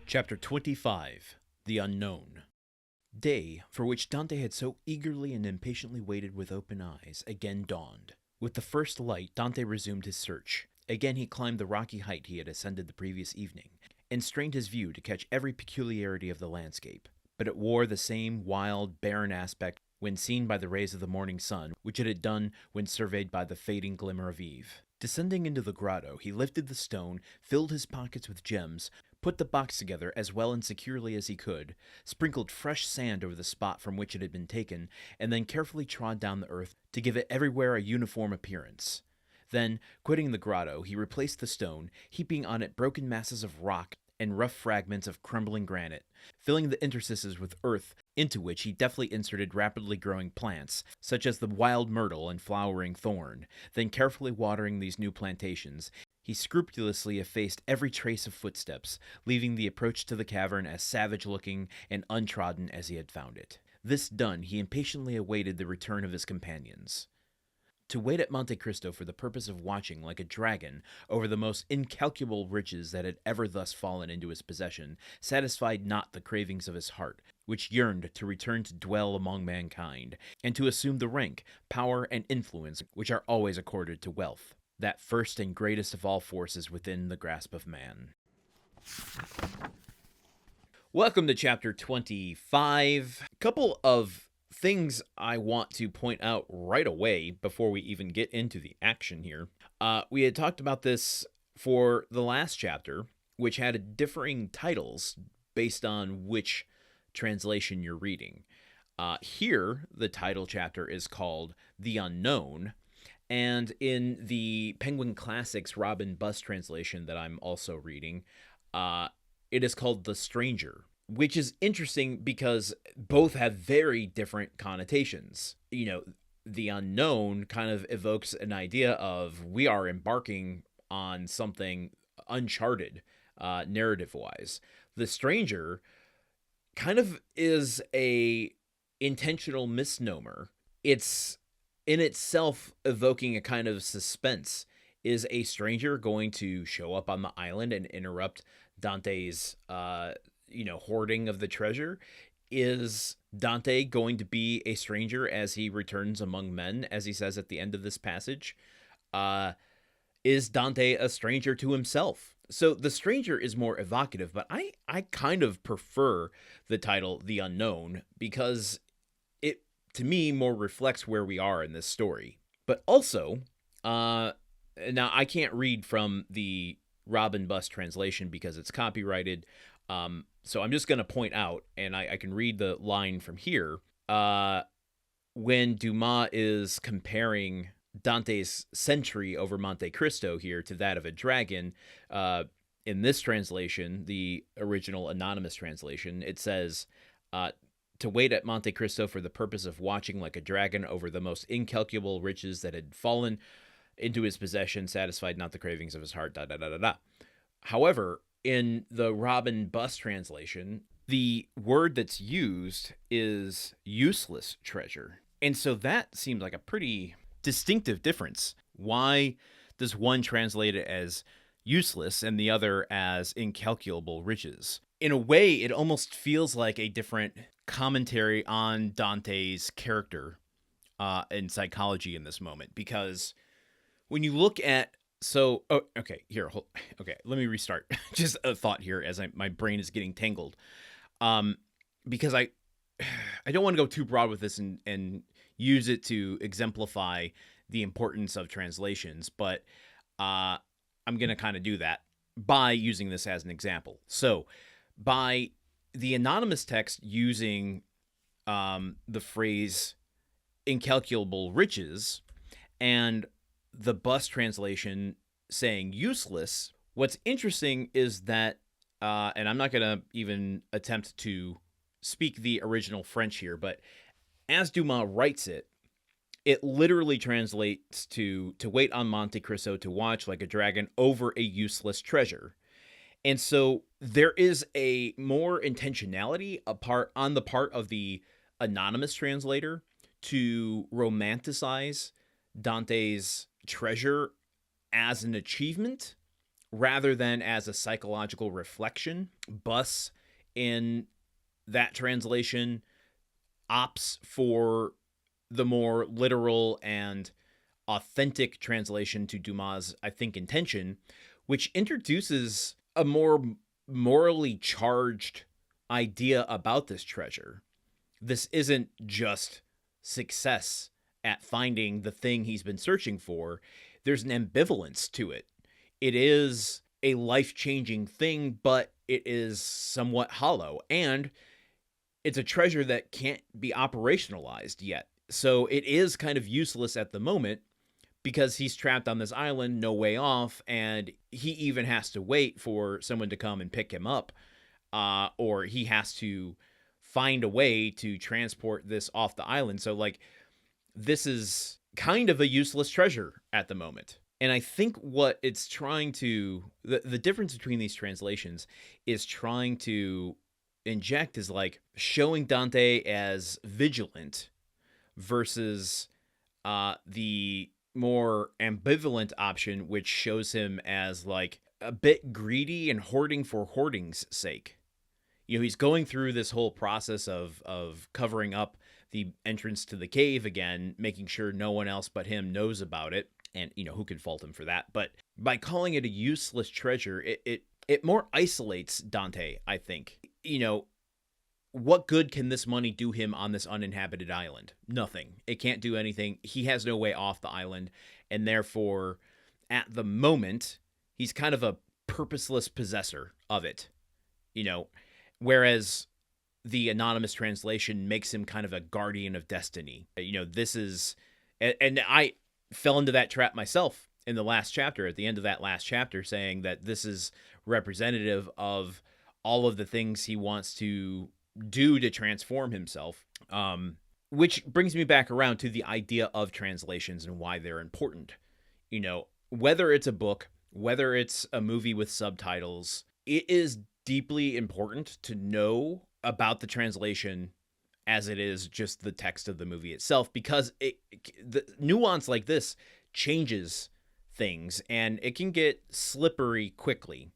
Chapter 25 The Unknown. Day, for which Dante had so eagerly and impatiently waited with open eyes, again dawned. With the first light, Dante resumed his search. Again he climbed the rocky height he had ascended the previous evening, and strained his view to catch every peculiarity of the landscape. But it wore the same wild, barren aspect when seen by the rays of the morning sun, which it had done when surveyed by the fading glimmer of eve. Descending into the grotto, he lifted the stone, filled his pockets with gems, put the box together as well and securely as he could, sprinkled fresh sand over the spot from which it had been taken, and then carefully trod down the earth to give it everywhere a uniform appearance. Then, quitting the grotto, he replaced the stone, heaping on it broken masses of rock and rough fragments of crumbling granite, filling the interstices with earth, into which he deftly inserted rapidly growing plants, such as the wild myrtle and flowering thorn. Then, carefully watering these new plantations, he scrupulously effaced every trace of footsteps, leaving the approach to the cavern as savage-looking and untrodden as he had found it. This done, he impatiently awaited the return of his companions. To wait at Monte Cristo for the purpose of watching like a dragon over the most incalculable riches that had ever thus fallen into his possession satisfied not the cravings of his heart, which yearned to return to dwell among mankind, and to assume the rank, power, and influence which are always accorded to wealth, that first and greatest of all forces within the grasp of man. Welcome to Chapter 25. A couple of things I want to point out right away before we even get into the action here. We had talked about this for the last chapter, which had differing titles based on which translation you're reading. Here, the title chapter is called The Unknown, and in the Penguin Classics Robin Buss translation that I'm also reading, it is called The Stranger, which is interesting because both have very different connotations. You know, the unknown kind of evokes an idea of we are embarking on something uncharted, narrative-wise. The stranger kind of is a intentional misnomer. It's in itself evoking a kind of suspense. Is a stranger going to show up on the island and interrupt Dante's hoarding of the treasure? Is Dante going to be a stranger as he returns among men, as he says at the end of this passage? Is Dante a stranger to himself? So the stranger is more evocative, but I kind of prefer the title The Unknown because it, to me, more reflects where we are in this story. But also, now I can't read from the Robin Buss translation because it's copyrighted, so I'm just going to point out, and I can read the line from here, when Dumas is comparing Dante's sentry over Monte Cristo here to that of a dragon, in this translation, the original anonymous translation, it says, to wait at Monte Cristo for the purpose of watching like a dragon over the most incalculable riches that had fallen into his possession, satisfied not the cravings of his heart, However, in the Robin Buss translation, the word that's used is useless treasure. And so that seems like a pretty distinctive difference. Why does one translate it as useless and the other as incalculable riches? In a way, it almost feels like a different commentary on Dante's character and psychology in this moment, because when you look at let me restart. Just a thought here as my brain is getting tangled, because I don't want to go too broad with this and use it to exemplify the importance of translations, but I'm going to kind of do that by using this as an example. So by the anonymous text using the phrase incalculable riches and the Buss translation saying useless, what's interesting is that, and I'm not going to even attempt to speak the original French here, but as Dumas writes it, it literally translates to wait on Monte Cristo to watch like a dragon over a useless treasure. And so there is a more intentionality on the part of the anonymous translator to romanticize Dante's treasure as an achievement rather than as a psychological reflection. Bus in that translation opts for the more literal and authentic translation to Dumas', I think, intention, which introduces a more morally charged idea about this treasure. This isn't just success at finding the thing he's been searching for. There's an ambivalence to it. It is a life-changing thing, but it is somewhat hollow, and it's a treasure that can't be operationalized yet. So it is kind of useless at the moment because he's trapped on this island, no way off, and he even has to wait for someone to come and pick him up, or he has to find a way to transport this off the island. So, like, this is kind of a useless treasure at the moment. And I think what it's trying to, the difference between these translations is trying to inject is like showing Dante as vigilant versus the more ambivalent option, which shows him as like a bit greedy and hoarding for hoarding's sake. You know, he's going through this whole process of covering up the entrance to the cave again, making sure no one else but him knows about it. And, you know, who could fault him for that? But by calling it a useless treasure, it more isolates Dante, I think. You know, what good can this money do him on this uninhabited island? Nothing. It can't do anything. He has no way off the island. And therefore, at the moment, he's kind of a purposeless possessor of it. You know, whereas the anonymous translation makes him kind of a guardian of destiny. You know, this is, and I fell into that trap myself in the last chapter, at the end of that last chapter, saying that this is representative of all of the things he wants to do to transform himself. Which brings me back around to the idea of translations and why they're important. You know, whether it's a book, whether it's a movie with subtitles, it is deeply important to know about the translation as it is just the text of the movie itself, because the nuance like this changes things and it can get slippery quickly.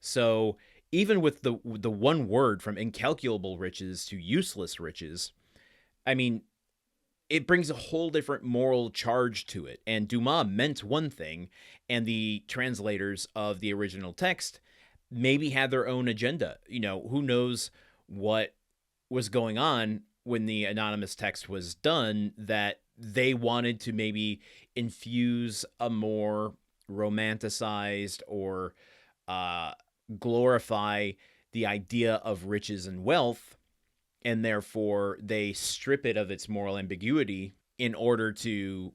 So even with the one word from incalculable riches to useless riches, I mean, it brings a whole different moral charge to it. And Dumas meant one thing, and the translators of the original text maybe had their own agenda. You know, who knows what was going on when the anonymous text was done, that they wanted to maybe infuse a more romanticized or glorify the idea of riches and wealth, and therefore they strip it of its moral ambiguity in order to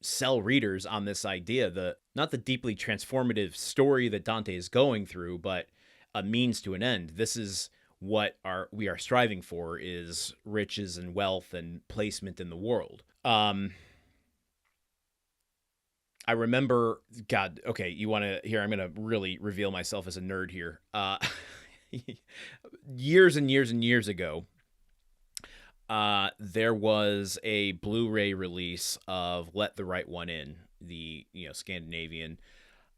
sell readers on this idea, not the deeply transformative story that Dante is going through, but a means to an end. This is what we are striving for, is riches and wealth and placement in the world. I remember, God, okay, you want to hear, I'm going to really reveal myself as a nerd here. Years and years and years ago, there was a Blu-ray release of Let the Right One In, the, you know, Scandinavian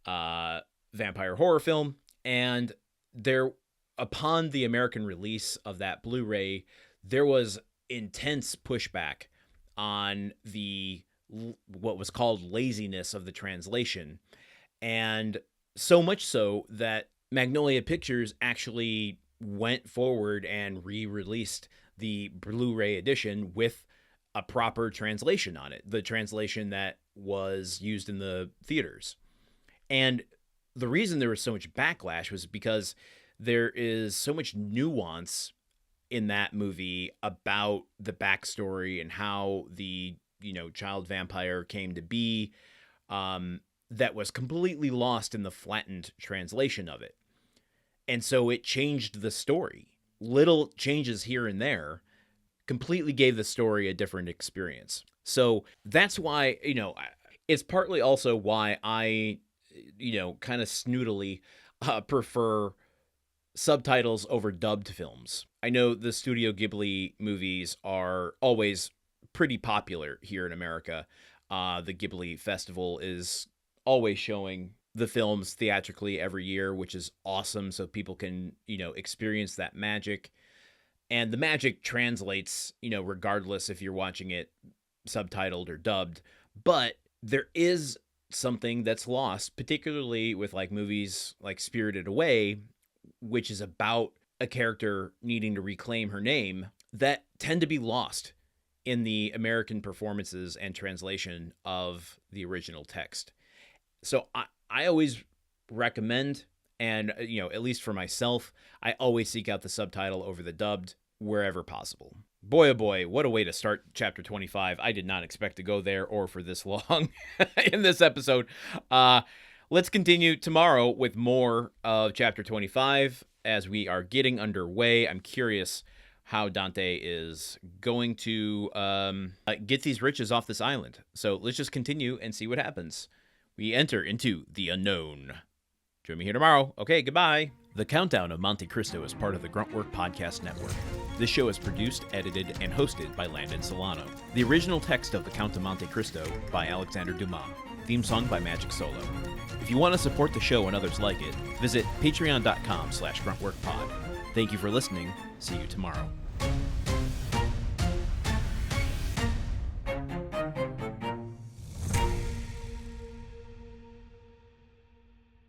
vampire horror film, and there, upon the American release of that Blu-ray, there was intense pushback on what was called laziness of the translation, and so much so that Magnolia Pictures actually went forward and re-released the Blu-ray edition with a proper translation on it, the translation that was used in the theaters. And the reason there was so much backlash was because there is so much nuance in that movie about the backstory and how the, you know, child vampire came to be, that was completely lost in the flattened translation of it. And so it changed the story. Little changes here and there completely gave the story a different experience. So that's why, you know, it's partly also why I, you know, kind of snootily prefer subtitles over dubbed films. I know the Studio Ghibli movies are always pretty popular here in America. The Ghibli Festival is always showing the films theatrically every year, which is awesome. So people can, experience that magic. And the magic translates, regardless if you're watching it subtitled or dubbed. But there is something that's lost, particularly with like movies like Spirited Away, which is about a character needing to reclaim her name, that tend to be lost in the American performances and translation of the original text. So I always recommend, and at least for myself, I always seek out the subtitle over the dubbed wherever possible. Boy, oh boy, what a way to start chapter 25. I did not expect to go there or for this long in this episode. Let's continue tomorrow with more of chapter 25 as we are getting underway. I'm curious how Dante is going to get these riches off this island. So let's just continue and see what happens. We enter into the unknown. Join me here tomorrow. Okay, goodbye. The Countdown of Monte Cristo is part of the Gruntwork Podcast Network. This show is produced, edited, and hosted by Landon Solano. The original text of The Count of Monte Cristo by Alexandre Dumas. Theme song by Magic Solo. If you want to support the show and others like it, visit patreon.com/gruntworkpod. Thank you for listening. See you tomorrow.